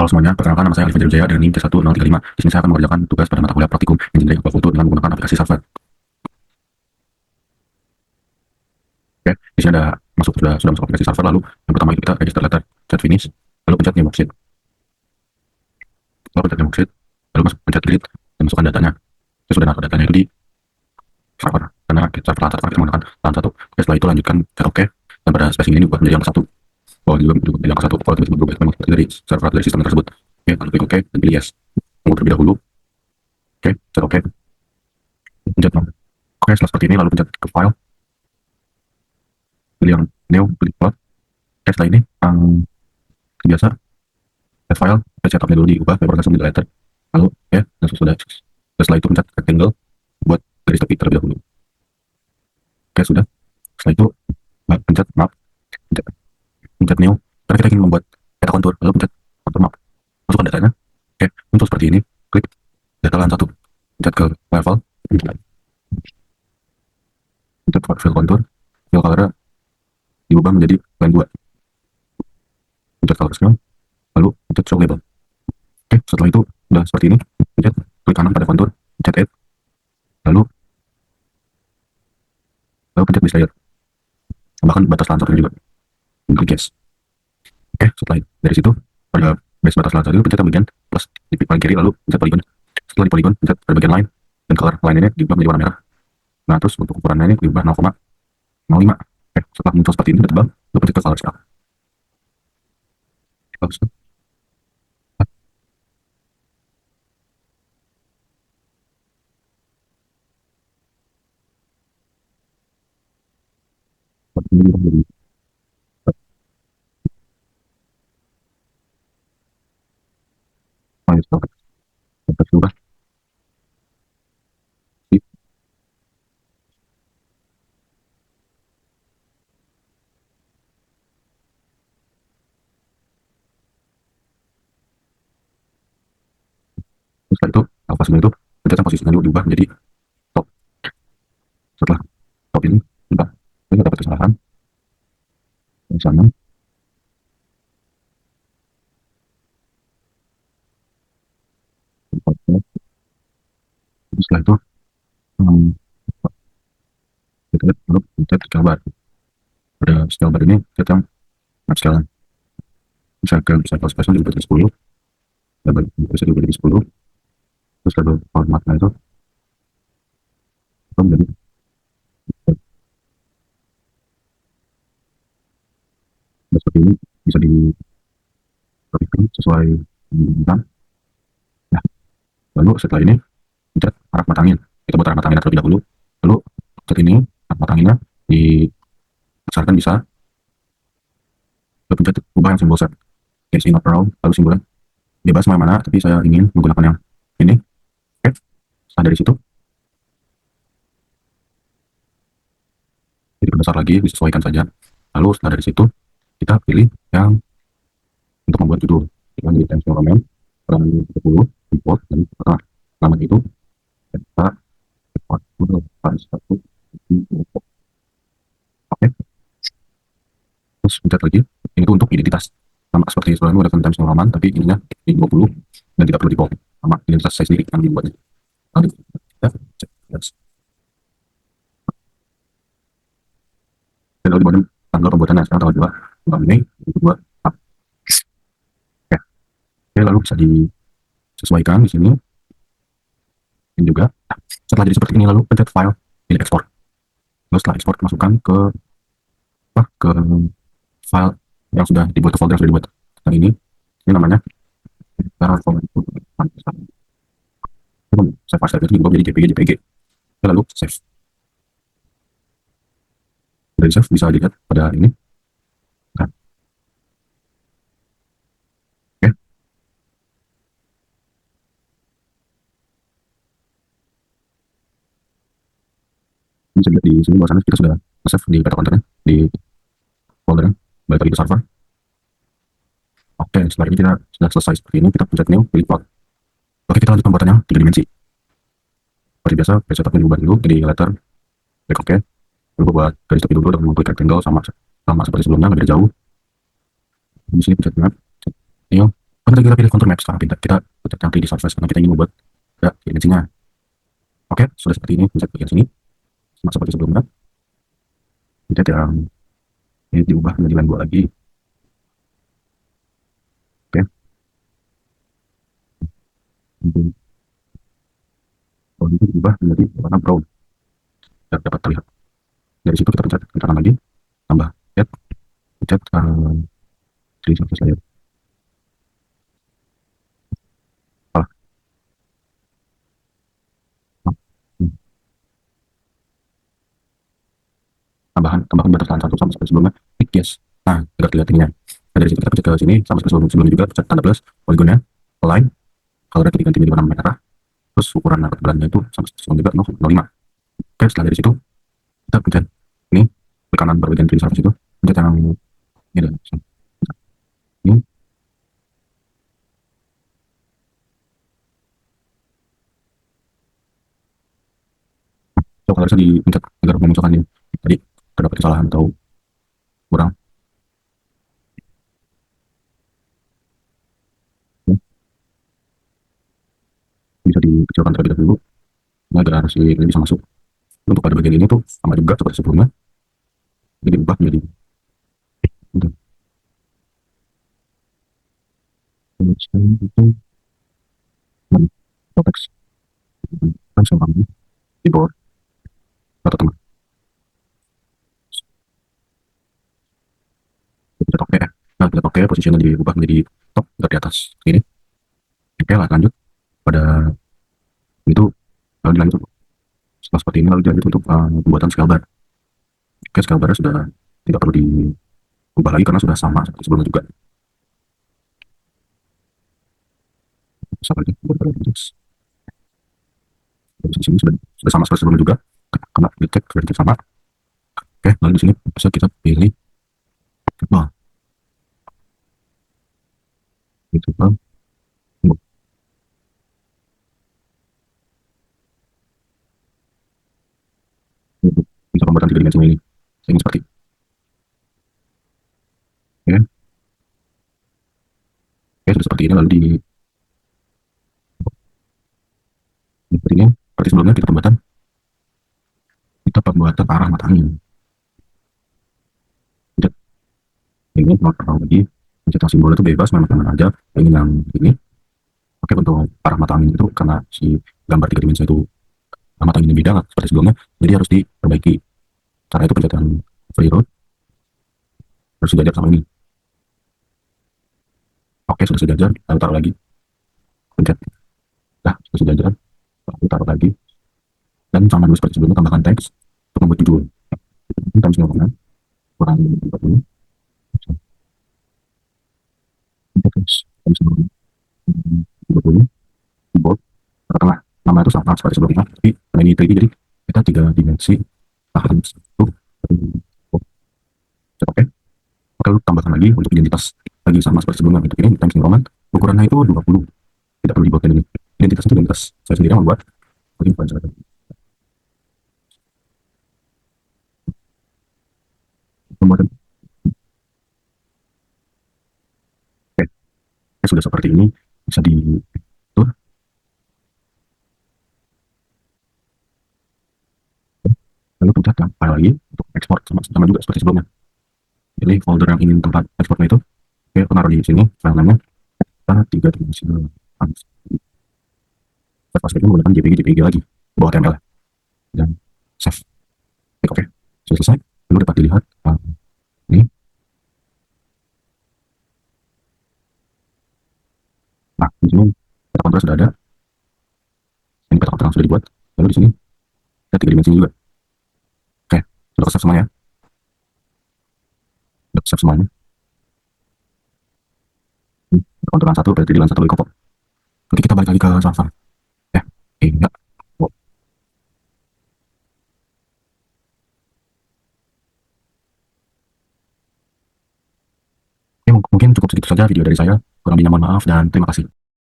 semuanya, perkenalkan nama saya Alif Wijaya dengan NIM C1035. Di sini saya akan mengerjakan tugas pada mata kuliah praktikum Engineering Aquaculture dengan menggunakan aplikasi Server. Oke, di sini ada sudah masuk aplikasi Server. Lalu yang pertama itu kita register letter, set finish, lalu pencet new worksheet. Lalu pencet new worksheet, lalu pencet delete dan masukkan datanya. Saya sudah naruh datanya itu di server karena server lahan server kita menggunakan lahan satu. Oke, setelah itu lanjutkan set OK dan pada spacing ini diubah menjadi angka 1. Kalau juga menjadi angka 1, kalau tiba-tiba berubah memang seperti dari server dari sistem tersebut. Oke, lalu klik OK dan pilih yes. Tunggu terlebih dahulu. Oke, set OK. Pencet no. Oke, setelah seperti ini lalu pencet ke file. Pilih yang new, pilih plot. Oke, setelah ini yang biasa set file, setupnya dulu diubah, paper langsung di letter. Lalu ya, dan sudah. Setelah itu pencet rectangle buat garis tepi terlebih dahulu. Oke, sudah. Setelah itu pencet map, pencet new. Karena kita ingin membuat peta kontur, lalu pencet kontur map. Masukkan datanya. Oke, muncul seperti ini. Klik data lahan 1. Pencet ke level. Pencet fill kontur. Fill color diubah menjadi line 2. Pencet color scale. Lalu pencet show label. Oke, setelah itu udah seperti ini. Pencet klik kanan pada kontur. Pencet add. Lalu pencet base layer. Tambahkan batas lahan 1 juga. Klik yes. Oke, setelah dari situ pada base batas lahan 1 itu pencet bagian plus di paling kiri, lalu pencet polygon. Setelah di polygon pencet pada bagian line dan color line ini diubah menjadi warna merah. Nah, terus untuk ukurannya ini diubah 0,05. Oke, setelah muncul seperti ini tebal, lalu pencet ke color scale. Berubah. Setelah itu alpha semua itu pencet posisinya dulu diubah menjadi top. Setelah top ini bentar, kita dapat kesalahan di sana. Setelah itu kita lihat lalu pencet scale bar. Pada scale bar ini kita map scale misalkan spesial juga jadi 10, label bisa juga jadi 10, terus label formatnya itu menjadi seperti ini, bisa dirapikan sesuai dengan. Nah, lalu setelah ini pencet arah matangin. Kita buat arah matanginnya terlebih dahulu. Lalu pencet ini arah matanginnya dibesarkan bisa. Lalu pencet ubah yang simbol set. Oke, not round, lalu simbolnya bebas mana-mana, tapi saya ingin menggunakan yang ini. Oke, setelah dari situ jadi besar lagi, disesuaikan saja. Lalu setelah dari situ kita pilih yang untuk membuat judul. Kita di Times New Roman, peran 30, import, dan setelah nama itu kita import judul satu. Oke, terus pencet lagi. Ini tuh untuk identitas. Nama seperti sebelumnya menggunakan Times New Roman, tapi ininya di 20 dan tidak perlu di-copy. Nama identitas saya sendiri yang dibuatnya. Lalu kita cek. Dan lalu di tanggal pembuatannya sekarang tanggal 2 Mei 2022. Oke, lalu bisa disesuaikan di sini. Dan juga setelah jadi seperti ini lalu pencet file, pilih ekspor. Lalu setelah ekspor masukkan ke file yang sudah dibuat, ke folder yang sudah dibuat. Yang ini namanya save file itu diubah menjadi JPG. Lalu save. Dari save bisa dilihat pada ini. Nah. Oke. Bisa dilihat di sini bahwasannya kita sudah save di peta kontennya, di foldernya, balik lagi ke server. Oke, setelah ini kita sudah selesai seperti ini, kita pencet new, pilih plot. Oke, kita lanjut pembuatannya 3 dimensi. Seperti biasa, setupnya diubah dulu jadi letter, klik OK. Lalu buat garis tepi dulu dengan klik rectangle sama seperti sebelumnya, dari jauh. Di sini pencet map, new. Nanti kita pilih contour map sekarang pintar. Kita pencet yang 3D surface karena kita ingin membuat ya, dimensinya. Oke, sudah seperti ini. Pencet bagian sini. Sama seperti sebelumnya. Pencet yang ini diubah menjadi line 2 lagi. Oke. Kalau itu diubah menjadi warna brown. Biar dapat terlihat. Dari situ kita pencet kanan lagi. Tambah add. Pencet 3D surface layer. Salah. Hmm. Tambahkan batasan 1 sama seperti sebelumnya. Klik yes. Nah, agar terlihat ininya. Nah, dari situ kita pencet ke sini sama seperti sebelumnya juga. Pencet tanda plus. Poligonnya. Align. Colornya diganti menjadi warna merah. Terus ukuran ketebalannya itu sama seperti sebelumnya juga 0,05. Oke, setelah dari situ kita pencet ini ke kanan bagian 3D surface itu. Pencet yang ini dan ini. So, kalau bisa dipencet agar memunculkan ini. Tadi terdapat kesalahan atau kurang. Bisa dikecilkan terlebih dahulu agar si ini bisa masuk. Untuk pada bagian ini tuh sama juga seperti sebelumnya. Jadi diubah menjadi itu. Itu teks kan sama di bawah atau tengah. Kita oke. Nah, kita oke, posisinya diubah menjadi top dari atas ini. Oke lah, lanjut pada itu. Lalu dilanjut setelah seperti ini, lalu dilanjut untuk pembuatan scale bar. Oke, scale bar sudah tidak perlu diubah lagi karena sudah sama seperti sebelumnya juga. Sama lagi di sini sudah sama seperti sebelumnya juga. Karena dicek sama. Oke, lalu di sini bisa kita pilih nah, itu kan bisa pembuatan 3 dimensi ini. Saya ingin seperti oke. Oke, sudah seperti ini lalu seperti ini seperti sebelumnya kita pembuatan arah mata angin. Pencet ini mau taruh lagi. Pencet yang simbol itu bebas mana aja. Ingin yang ini. Oke, untuk arah mata angin itu karena si gambar 3 dimensi itu mata anginnya beda seperti sebelumnya, jadi harus diperbaiki. Cara itu pencet yang free road harus sejajar sama ini. Oke, sudah sejajar, lalu taruh lagi. Pencet. Nah, sudah sejajar, lalu taruh lagi. Dan sama dulu seperti sebelumnya, tambahkan teks untuk membuat judul. Ini times 0,6 kurang 40. Teks times 30 keyboard tengah. Nama itu sama seperti sebelumnya, tapi karena ini 3D jadi kita 3 dimensi tahan satu. Oke. Oke, lalu tambahkan lagi untuk identitas lagi sama seperti sebelumnya. Untuk ini times Roman ukurannya itu 20. Tidak perlu dibuat ini. Identitas itu identitas saya sendiri yang membuat. Mungkin pembuatan. Oke, sudah seperti ini bisa diatur. Lalu pencet yang file lagi untuk ekspor sama juga seperti sebelumnya. Pilih folder yang ingin tempat ekspornya itu. Oke, taruh di sini file namanya kita 3 dimensi. Pastikan menggunakan JPG lagi bawah HTML dan save. Oke, sudah selesai. Lalu dapat dilihat ini. Nah, di sini peta kontur sudah ada. Ini peta kontur sudah dibuat. Lalu di sini ada 3 dimensi juga. Oke, sudah ke save semuanya. Sudah save semuanya. Konturan 1 berarti di 1 kopok. Oke, kita balik lagi ke server. Ya, enggak. Oh. Oke, mungkin cukup segitu saja video dari saya. Kurang lebihnya mohon maaf dan terima kasih.